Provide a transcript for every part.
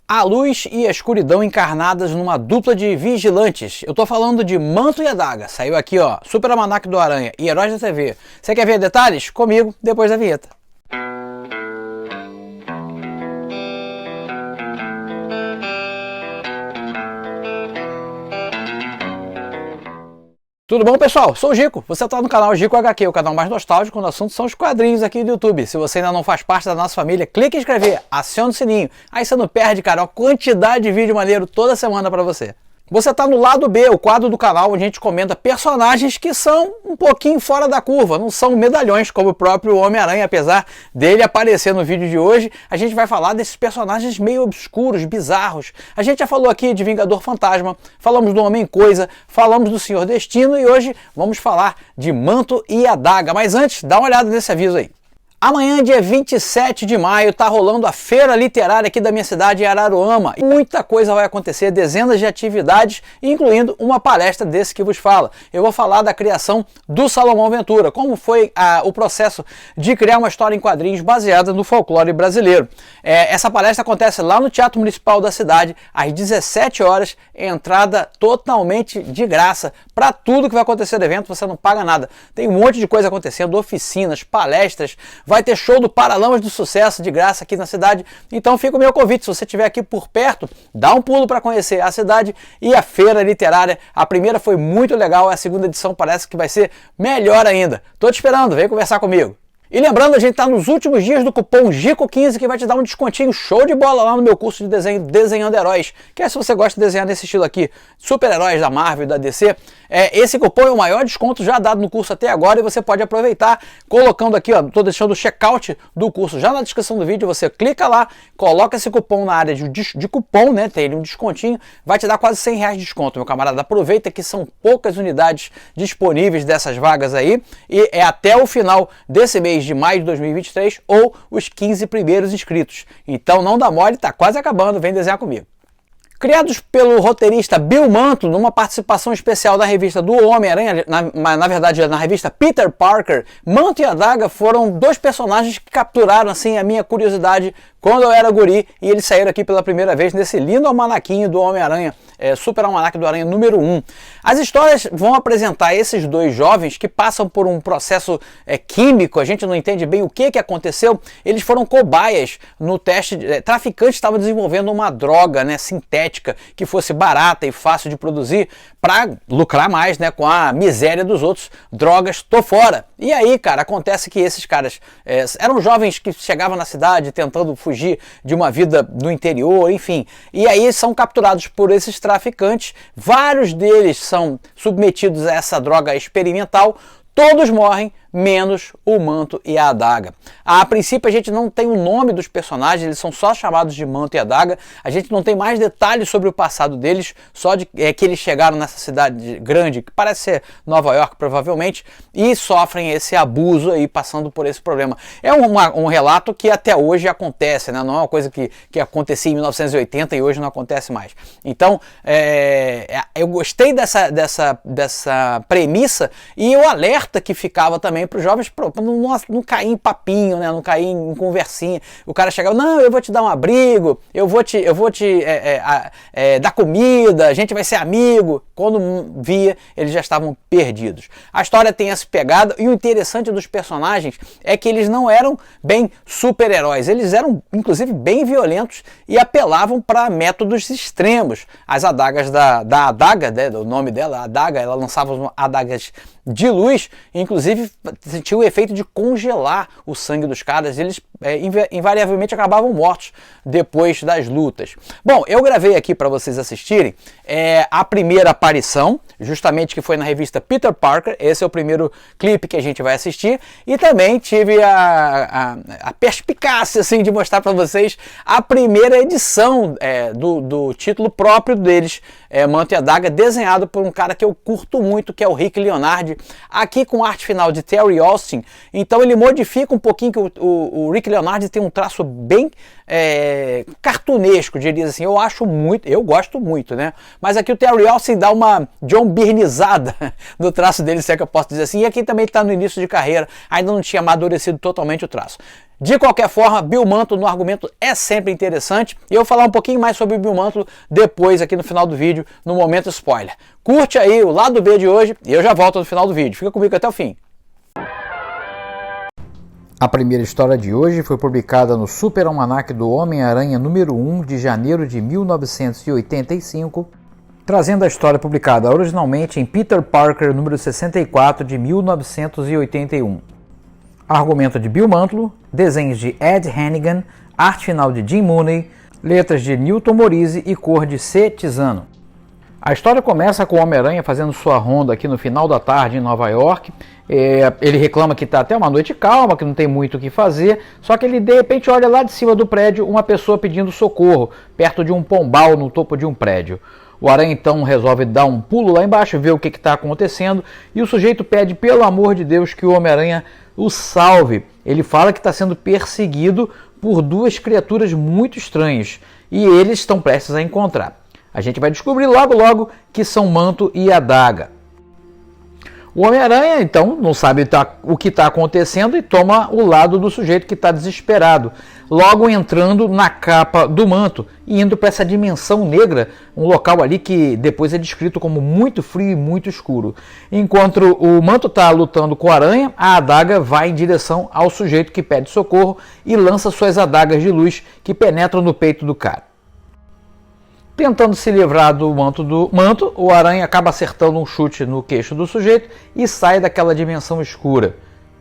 A luz e a escuridão encarnadas numa dupla de vigilantes. Eu tô falando de Manto e Adaga. Saiu aqui, ó, Super Almanaque do Aranha e Heróis da TV. Você quer ver detalhes? Comigo, depois da vinheta. Tudo bom, pessoal? Sou o Gico, você está no canal Gico HQ, o canal mais nostálgico quando o assunto são os quadrinhos aqui do YouTube. Se você ainda não faz parte da nossa família, clique em inscrever, acione o sininho, aí você não perde, cara, a quantidade de vídeo maneiro toda semana para você. Você está no lado B, o quadro do canal onde a gente comenta personagens que são um pouquinho fora da curva, não são medalhões como o próprio Homem-Aranha, apesar dele aparecer no vídeo de hoje. A gente vai falar desses personagens meio obscuros, bizarros. A gente já falou aqui de Vingador Fantasma, falamos do Homem-Coisa, falamos do Senhor Destino e hoje vamos falar de Manto e Adaga. Mas antes, dá uma olhada nesse aviso aí. Amanhã, dia 27 de maio, tá rolando a feira literária aqui da minha cidade, em Araruama. Muita coisa vai acontecer, dezenas de atividades, incluindo uma palestra desse que vos fala. Eu vou falar da criação do Salomão Ventura, como foi o processo de criar uma história em quadrinhos baseada no folclore brasileiro. Essa palestra acontece lá no Teatro Municipal da cidade, às 17 horas, entrada totalmente de graça. Para tudo que vai acontecer no evento, você não paga nada. Tem um monte de coisa acontecendo, oficinas, palestras. Vai ter show do Paralamas do Sucesso de graça aqui na cidade, então fica o meu convite, se você estiver aqui por perto, dá um pulo para conhecer a cidade e a feira literária. A primeira foi muito legal, a segunda edição parece que vai ser melhor ainda. Tô te esperando, vem conversar comigo. E lembrando, a gente está nos últimos dias do cupom GICO15 que vai te dar um descontinho show de bola lá no meu curso de desenho Desenhando Heróis, que é se você gosta de desenhar nesse estilo aqui, super-heróis da Marvel e da DC. Esse cupom é o maior desconto já dado no curso até agora e você pode aproveitar colocando aqui, ó, estou deixando o checkout do curso já na descrição do vídeo, você clica lá, coloca esse cupom na área de cupom, né, tem um descontinho, vai te dar quase R$100 de desconto, meu camarada. Aproveita que são poucas unidades disponíveis dessas vagas aí e é até o final desse mês de maio de 2023 ou os 15 primeiros inscritos. Então não dá mole, tá quase acabando, vem desenhar comigo. Criados pelo roteirista Bill Mantlo, numa participação especial da revista do Homem-Aranha, na verdade na revista Peter Parker, Manto e Adaga foram dois personagens que capturaram assim a minha curiosidade quando eu era guri e eles saíram aqui pela primeira vez nesse lindo almanaquinho do Homem-Aranha, Super Almanaque do Aranha número 1. As histórias vão apresentar esses dois jovens que passam por um processo químico, a gente não entende bem o que aconteceu. Eles foram cobaias no teste, traficantes estavam desenvolvendo uma droga, né, sintética, que fosse barata e fácil de produzir para lucrar mais, né, com a miséria dos outros. Drogas, tô fora. E aí, cara, acontece que esses caras eram jovens que chegavam na cidade tentando fugir de uma vida no interior, enfim. E aí são capturados por esses traficantes. Vários deles são submetidos a essa droga experimental. Todos morrem, menos o Manto e a Adaga. A princípio a gente não tem o nome dos personagens, eles são só chamados de Manto e Adaga. A gente não tem mais detalhes sobre o passado deles, só de que eles chegaram nessa cidade grande, que parece ser Nova York provavelmente, e sofrem esse abuso aí, passando por esse problema. É um relato que até hoje acontece, né? Não é uma coisa que acontecia em 1980 e hoje não acontece mais. Então, eu gostei dessa premissa e o alerta que ficava também para os jovens para não cair em papinho, né? Não cair em conversinha. O cara chegava, não, eu vou te dar um abrigo, eu vou te dar comida, a gente vai ser amigo. Quando via, eles já estavam perdidos. A história tem essa pegada e o interessante dos personagens é que eles não eram bem super-heróis, eles eram inclusive bem violentos e apelavam para métodos extremos. As adagas da Adaga, né, o nome dela, Adaga, ela lançava adagas de luz, inclusive tinha o efeito de congelar o sangue dos caras. Eles invariavelmente acabavam mortos depois das lutas. Bom, eu gravei aqui para vocês assistirem a primeira aparição, justamente que foi na revista Peter Parker. Esse é o primeiro clipe que a gente vai assistir e também tive a perspicácia assim, de mostrar para vocês a primeira edição do título próprio deles, Manto e Adaga, desenhado por um cara que eu curto muito, que é o Rick Leonardi, aqui com arte final de Terry Austin. Então ele modifica um pouquinho, que o Rick Leonardi tem um traço bem cartunesco, diria assim. Eu gosto muito, né? Mas aqui o Terry Austin dá uma John Byrneizada no traço dele, se é que eu posso dizer assim. E aqui também está no início de carreira, ainda não tinha amadurecido totalmente o traço. De qualquer forma, Bill Mantlo no argumento é sempre interessante e eu vou falar um pouquinho mais sobre o Bill Mantlo depois aqui no final do vídeo, no momento spoiler. Curte aí o lado B de hoje e eu já volto no final do vídeo. Fica comigo até o fim. A primeira história de hoje foi publicada no Super Almanac do Homem-Aranha número 1 de janeiro de 1985, trazendo a história publicada originalmente em Peter Parker número 64 de 1981. Argumento de Bill Mantlo, desenhos de Ed Hannigan, arte final de Jim Mooney, letras de Newton Morise e cor de C. Tisano. A história começa com o Homem-Aranha fazendo sua ronda aqui no final da tarde em Nova York. Ele reclama que está até uma noite calma, que não tem muito o que fazer, só que ele de repente olha lá de cima do prédio uma pessoa pedindo socorro, perto de um pombal no topo de um prédio. O Aranha então resolve dar um pulo lá embaixo, ver o que está acontecendo, e o sujeito pede pelo amor de Deus que o Homem-Aranha o salve. Ele fala que está sendo perseguido por duas criaturas muito estranhas e eles estão prestes a encontrar. A gente vai descobrir logo que são Manto e Adaga. O Homem-Aranha então não sabe o que está acontecendo e toma o lado do sujeito que está desesperado, logo entrando na capa do Manto e indo para essa dimensão negra, um local ali que depois é descrito como muito frio e muito escuro. Enquanto o Manto está lutando com o Aranha, a Adaga vai em direção ao sujeito que pede socorro e lança suas adagas de luz que penetram no peito do cara. Tentando se livrar do manto, o Aranha acaba acertando um chute no queixo do sujeito e sai daquela dimensão escura,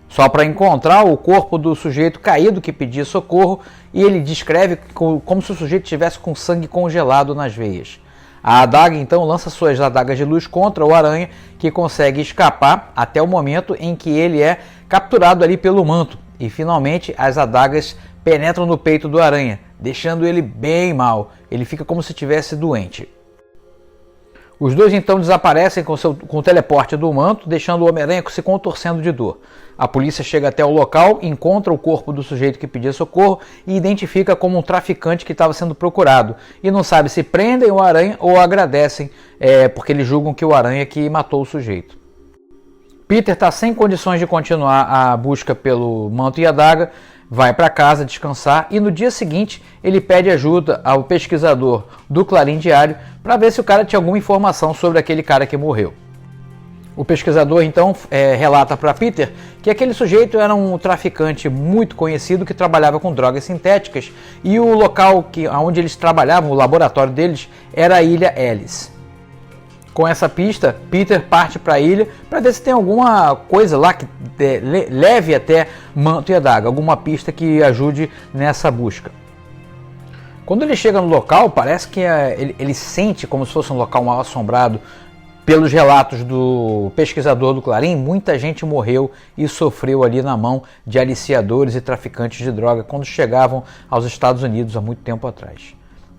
só para encontrar o corpo do sujeito caído que pedia socorro, e ele descreve como se o sujeito estivesse com sangue congelado nas veias. A Adaga então lança suas adagas de luz contra o Aranha, que consegue escapar até o momento em que ele é capturado ali pelo Manto, e finalmente as adagas penetram no peito do Aranha, deixando ele bem mal. Ele fica como se estivesse doente. Os dois então desaparecem com o teleporte do Manto, deixando o Homem-Aranha se contorcendo de dor. A polícia chega até o local, encontra o corpo do sujeito que pedia socorro e identifica como um traficante que estava sendo procurado. E não sabe se prendem o Aranha ou agradecem, porque eles julgam que o Aranha que matou o sujeito. Peter está sem condições de continuar a busca pelo Manto e Adaga, vai para casa descansar e no dia seguinte ele pede ajuda ao pesquisador do Clarim Diário para ver se o cara tinha alguma informação sobre aquele cara que morreu. O pesquisador então relata para Peter que aquele sujeito era um traficante muito conhecido que trabalhava com drogas sintéticas e o local onde eles trabalhavam, o laboratório deles, era a Ilha Ellis. Com essa pista, Peter parte para a ilha para ver se tem alguma coisa lá que leve até Manto e Adaga, alguma pista que ajude nessa busca. Quando ele chega no local, parece que ele sente como se fosse um local mal assombrado. Pelos relatos do pesquisador do Clarim, muita gente morreu e sofreu ali na mão de aliciadores e traficantes de droga quando chegavam aos Estados Unidos há muito tempo atrás.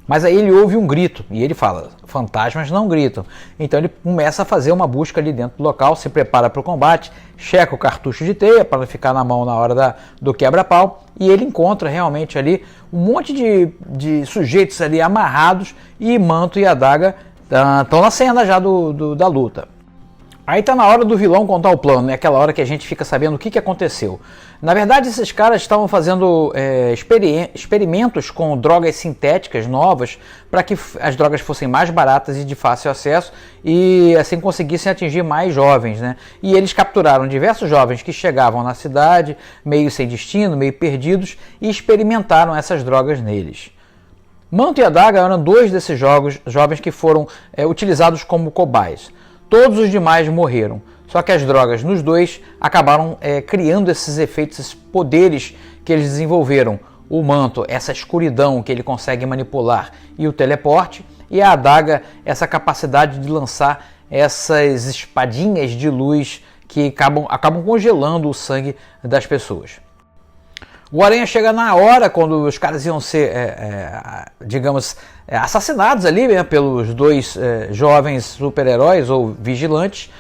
Mas aí ele ouve um grito e ele fala, fantasmas não gritam. Então ele começa a fazer uma busca ali dentro do local, se prepara para o combate, checa o cartucho de teia para não ficar na mão na hora do quebra-pau, e ele encontra realmente ali um monte de sujeitos ali amarrados, e Manto e Adaga estão na cena já da luta. Aí tá na hora do vilão contar o plano, né? Aquela hora que a gente fica sabendo o que aconteceu. Na verdade, esses caras estavam fazendo experimentos com drogas sintéticas novas para que as drogas fossem mais baratas e de fácil acesso e assim conseguissem atingir mais jovens, né? E eles capturaram diversos jovens que chegavam na cidade, meio sem destino, meio perdidos, e experimentaram essas drogas neles. Manto e Adaga eram dois desses jovens que foram utilizados como cobaias. Todos os demais morreram, só que as drogas nos dois acabaram criando esses efeitos, esses poderes que eles desenvolveram. O Manto, essa escuridão que ele consegue manipular, e o teleporte, e a Adaga, essa capacidade de lançar essas espadinhas de luz que acabam congelando o sangue das pessoas. O Aranha chega na hora, quando os caras iam ser, digamos, assassinados ali, né, pelos dois jovens super-heróis ou vigilantes.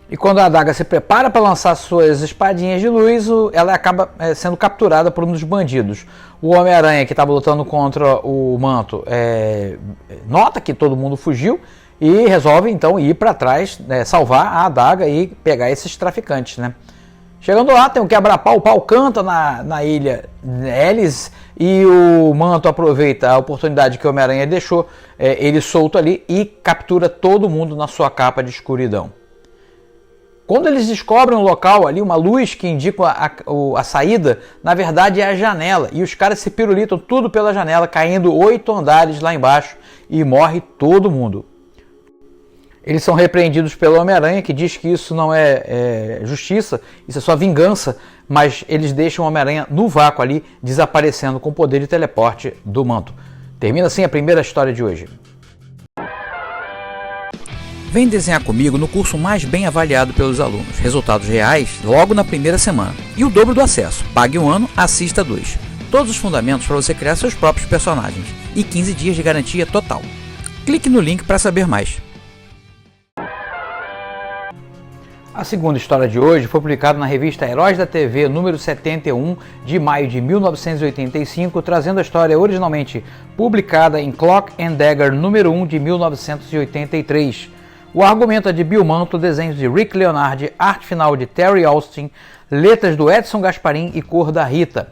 E quando a Adaga se prepara para lançar suas espadinhas de luz, ela acaba sendo capturada por um dos bandidos. O Homem-Aranha, que estava lutando contra o Manto, nota que todo mundo fugiu e resolve então ir para trás, salvar a Adaga e pegar esses traficantes, né? Chegando lá, tem um quebra-pau, o pau canta na ilha Ellis e o Manto aproveita a oportunidade que o Homem-Aranha deixou ele solto ali e captura todo mundo na sua capa de escuridão. Quando eles descobrem um local ali, uma luz que indica a saída, na verdade é a janela. E os caras se pirulitam tudo pela janela, caindo 8 andares lá embaixo e morre todo mundo. Eles são repreendidos pelo Homem-Aranha, que diz que isso não é justiça, isso é só vingança, mas eles deixam o Homem-Aranha no vácuo ali, desaparecendo com o poder de teleporte do Manto. Termina assim a primeira história de hoje. Vem desenhar comigo no curso mais bem avaliado pelos alunos. Resultados reais logo na primeira semana. E o dobro do acesso. Pague um ano, assista 2. Todos os fundamentos para você criar seus próprios personagens. E 15 dias de garantia total. Clique no link para saber mais. A segunda história de hoje foi publicada na revista Heróis da TV, número 71, de maio de 1985, trazendo a história originalmente publicada em Cloak and Dagger, número 1, de 1983. O argumento é de Bill Manto, desenhos de Rick Leonardi, arte final de Terry Austin, letras do Edson Gasparin e cor da Rita.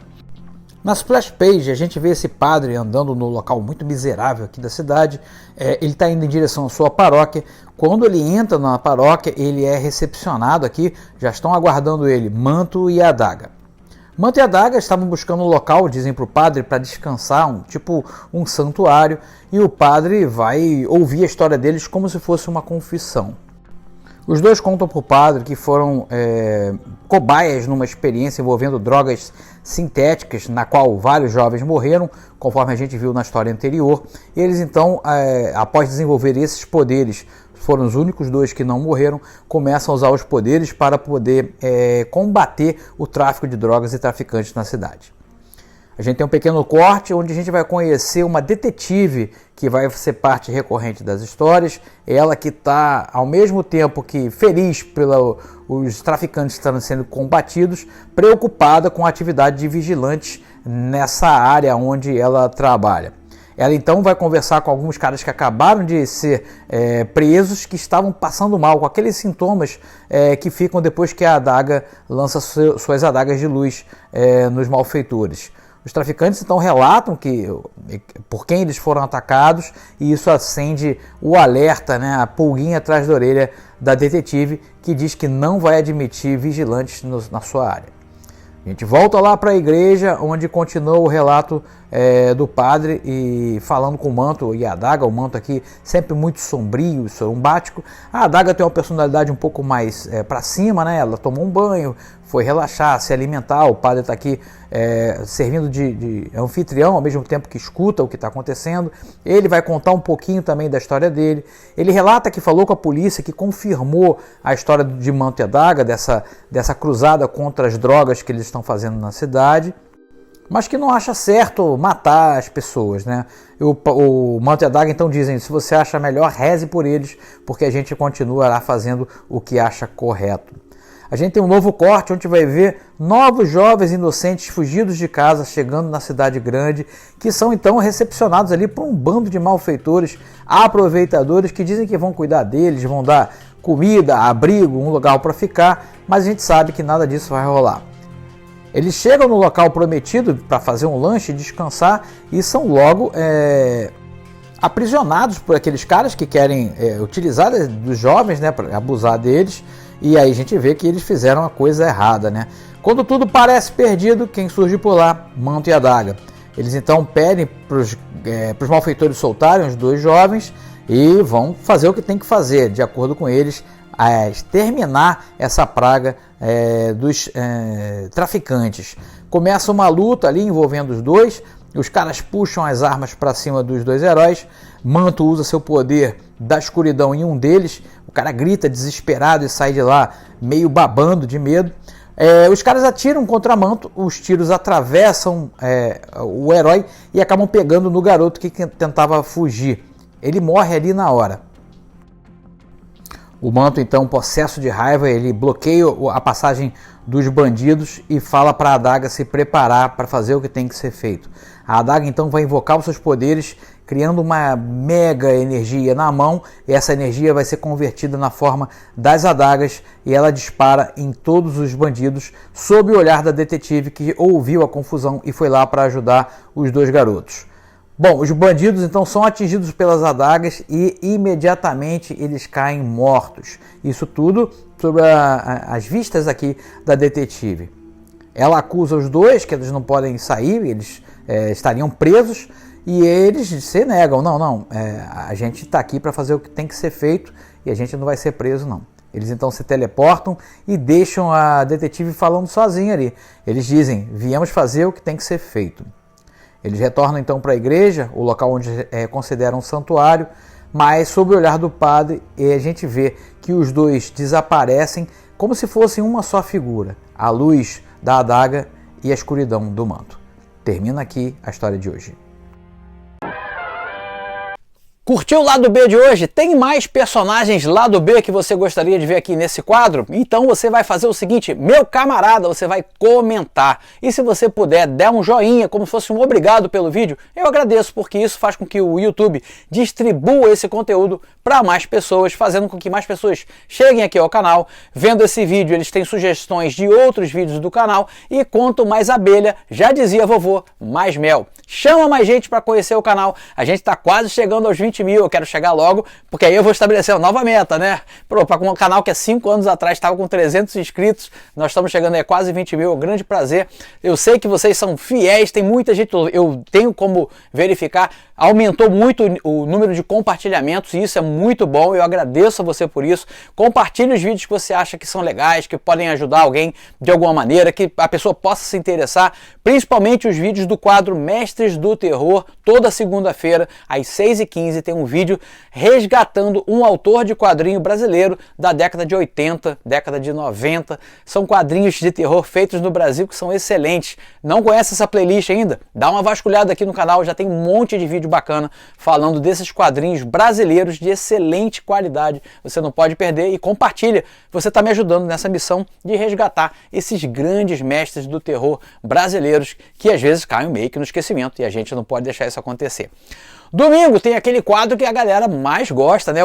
Na splash page a gente vê esse padre andando no local muito miserável aqui da cidade. Ele está indo em direção à sua paróquia. Quando ele entra na paróquia, ele é recepcionado aqui, já estão aguardando ele, Manto e a Adaga. Manto e a Adaga estavam buscando um local, dizem para o padre, para descansar, tipo um santuário, e o padre vai ouvir a história deles como se fosse uma confissão. Os dois contam para o padre que foram cobaias numa experiência envolvendo drogas sintéticas, na qual vários jovens morreram, conforme a gente viu na história anterior. Eles então, após desenvolver esses poderes, foram os únicos dois que não morreram, começam a usar os poderes para poder combater o tráfico de drogas e traficantes na cidade. A gente tem um pequeno corte onde a gente vai conhecer uma detetive que vai ser parte recorrente das histórias. Ela que está, ao mesmo tempo que feliz pelos traficantes que estão sendo combatidos, preocupada com a atividade de vigilantes nessa área onde ela trabalha. Ela então vai conversar com alguns caras que acabaram de ser presos, que estavam passando mal, com aqueles sintomas que ficam depois que a adaga lança suas adagas de luz nos malfeitores. Os traficantes então relatam por quem eles foram atacados, e isso acende o alerta, a pulguinha atrás da orelha da detetive, que diz que não vai admitir vigilantes na sua área. A gente volta lá para a igreja, onde continua o relato do padre e falando com o Manto e a Adaga. O Manto aqui sempre muito sombrio, sorumbático. A Adaga tem uma personalidade um pouco mais para cima, Ela tomou um banho, foi relaxar, se alimentar. O padre está aqui servindo de anfitrião, ao mesmo tempo que escuta o que está acontecendo. Ele vai contar um pouquinho também da história dele. Ele relata que falou com a polícia, que confirmou a história de Manto e Adaga, dessa cruzada contra as drogas que eles estão fazendo na cidade, mas que não acha certo matar as pessoas, O Manto e a Adaga então dizem: se você acha melhor, reze por eles, porque a gente continuará fazendo o que acha correto. A gente tem um novo corte onde vai ver novos jovens inocentes fugidos de casa chegando na cidade grande, que são então recepcionados ali por um bando de malfeitores, aproveitadores, que dizem que vão cuidar deles, vão dar comida, abrigo, um lugar para ficar, mas a gente sabe que nada disso vai rolar. Eles chegam no local prometido para fazer um lanche e descansar, e são logo aprisionados por aqueles caras que querem utilizar dos jovens, para abusar deles. E aí a gente vê que eles fizeram a coisa errada, Quando tudo parece perdido, quem surge por lá? Manto e Adaga. Eles então pedem para os malfeitores soltarem os dois jovens e vão fazer o que tem que fazer, de acordo com eles, exterminar essa praga dos traficantes. Começa uma luta ali envolvendo os dois. Os caras puxam as armas para cima dos dois heróis. Manto usa seu poder da escuridão em um deles. O cara grita desesperado e sai de lá meio babando de medo. Os caras atiram contra Manto, os tiros atravessam o herói e acabam pegando no garoto que tentava fugir. Ele morre ali na hora. O Manto, então, possesso de raiva, ele bloqueia a passagem dos bandidos e fala para a Adaga se preparar para fazer o que tem que ser feito. A Adaga, então, vai invocar os seus poderes, criando uma mega energia na mão, e essa energia vai ser convertida na forma das adagas e ela dispara em todos os bandidos sob o olhar da detetive que ouviu a confusão e foi lá para ajudar os dois garotos. Bom, os bandidos então são atingidos pelas adagas e imediatamente eles caem mortos. Isso tudo sob as vistas aqui da detetive. Ela acusa os dois que eles não podem sair, eles estariam presos, e eles se negam. Não, a gente está aqui para fazer o que tem que ser feito e a gente não vai ser preso não. Eles então se teleportam e deixam a detetive falando sozinha ali. Eles dizem, viemos fazer o que tem que ser feito. Eles retornam então para a igreja, o local onde consideram um santuário, mas sob o olhar do padre a gente vê que os dois desaparecem como se fossem uma só figura, a luz da adaga e a escuridão do manto. Termina aqui a história de hoje. Curtiu o lado B de hoje? Tem mais personagens lado B que você gostaria de ver aqui nesse quadro? Então você vai fazer o seguinte, meu camarada, você vai comentar. E se você puder, der um joinha, como se fosse um obrigado pelo vídeo, eu agradeço, porque isso faz com que o YouTube distribua esse conteúdo para mais pessoas, fazendo com que mais pessoas cheguem aqui ao canal, vendo esse vídeo, eles têm sugestões de outros vídeos do canal, e quanto mais abelha, já dizia vovô, mais mel. Chama mais gente para conhecer o canal, a gente está quase chegando aos 20 mil, eu quero chegar logo, porque aí eu vou estabelecer uma nova meta, né? Para um canal que há 5 anos atrás estava com 300 inscritos, nós estamos chegando a quase 20 mil, é um grande prazer. Eu sei que vocês são fiéis, tem muita gente, eu tenho como verificar, aumentou muito o número de compartilhamentos, e isso é muito bom, eu agradeço a você por isso. Compartilhe os vídeos que você acha que são legais, que podem ajudar alguém de alguma maneira, que a pessoa possa se interessar, principalmente os vídeos do quadro Mestres do Terror. Toda segunda-feira, às 6h15, tem um vídeo resgatando um autor de quadrinho brasileiro da década de 80, década de 90. São quadrinhos de terror feitos no Brasil que são excelentes. Não conhece essa playlist ainda? Dá uma vasculhada aqui no canal, já tem um monte de vídeo bacana falando desses quadrinhos brasileiros de excelente qualidade. Você não pode perder, e compartilha. Você está me ajudando nessa missão de resgatar esses grandes mestres do terror brasileiros que às vezes caem meio que no esquecimento, e a gente não pode deixar isso acontecer. Domingo tem aquele quadro que a galera mais gosta, né?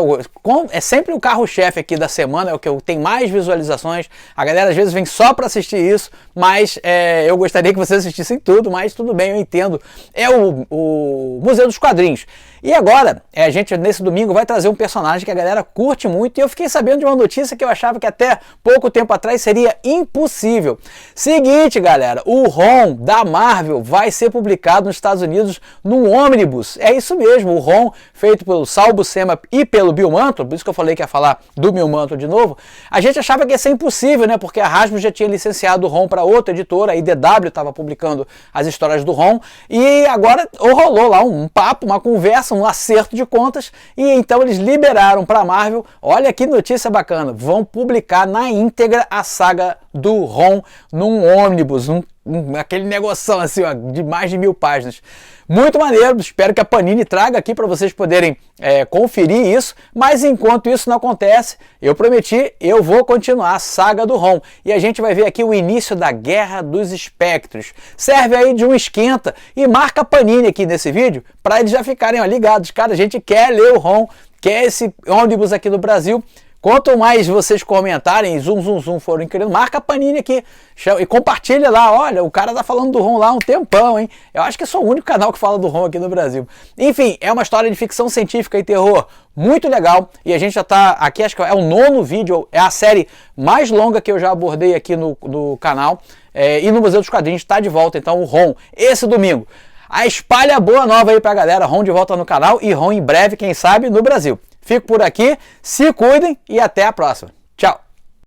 É sempre o carro-chefe aqui da semana, é o que tem mais visualizações. A galera às vezes vem só para assistir isso, mas eu gostaria que vocês assistissem tudo, mas tudo bem, eu entendo. É o Museu dos Quadrinhos. E agora, a gente nesse domingo vai trazer um personagem que a galera curte muito, e eu fiquei sabendo de uma notícia que eu achava que até pouco tempo atrás seria impossível. Seguinte, galera, o ROM da Marvel vai ser publicado nos Estados Unidos num ônibus. É isso mesmo, o ROM feito pelo Sal Buscema e pelo Bill Mantlo, por isso que eu falei que ia falar do Bill Mantlo de novo. A gente achava que ia ser impossível, né? Porque a Hasbro já tinha licenciado o ROM para outra editora, a IDW estava publicando as histórias do ROM, e agora rolou lá um papo, uma conversa, um acerto de contas, e então eles liberaram para a Marvel. Olha que notícia bacana, vão publicar na íntegra a saga do ROM num ônibus, aquele negoção assim, ó, de mais de 1000 páginas. Muito maneiro, espero que a Panini traga aqui para vocês poderem conferir isso, mas enquanto isso não acontece, eu prometi, eu vou continuar a saga do ROM, e a gente vai ver aqui o início da Guerra dos Espectros. Serve aí de um esquenta, e marca a Panini aqui nesse vídeo, para eles já ficarem ligados. Cara, a gente quer ler o ROM, quer esse ônibus aqui no Brasil. Quanto mais vocês comentarem, zoom, forem querendo, marca a Panini aqui e compartilha lá. Olha, o cara tá falando do ROM lá há um tempão, hein? Eu acho que sou o único canal que fala do ROM aqui no Brasil. Enfim, é uma história de ficção científica e terror muito legal, e a gente já tá aqui, acho que é o 9º vídeo, é a série mais longa que eu já abordei aqui no canal, e no Museu dos Quadrinhos está de volta, então, o ROM, esse domingo. Espalha boa nova aí pra galera, ROM de volta no canal, e ROM em breve, quem sabe, no Brasil. Fico por aqui, se cuidem e até a próxima. Tchau!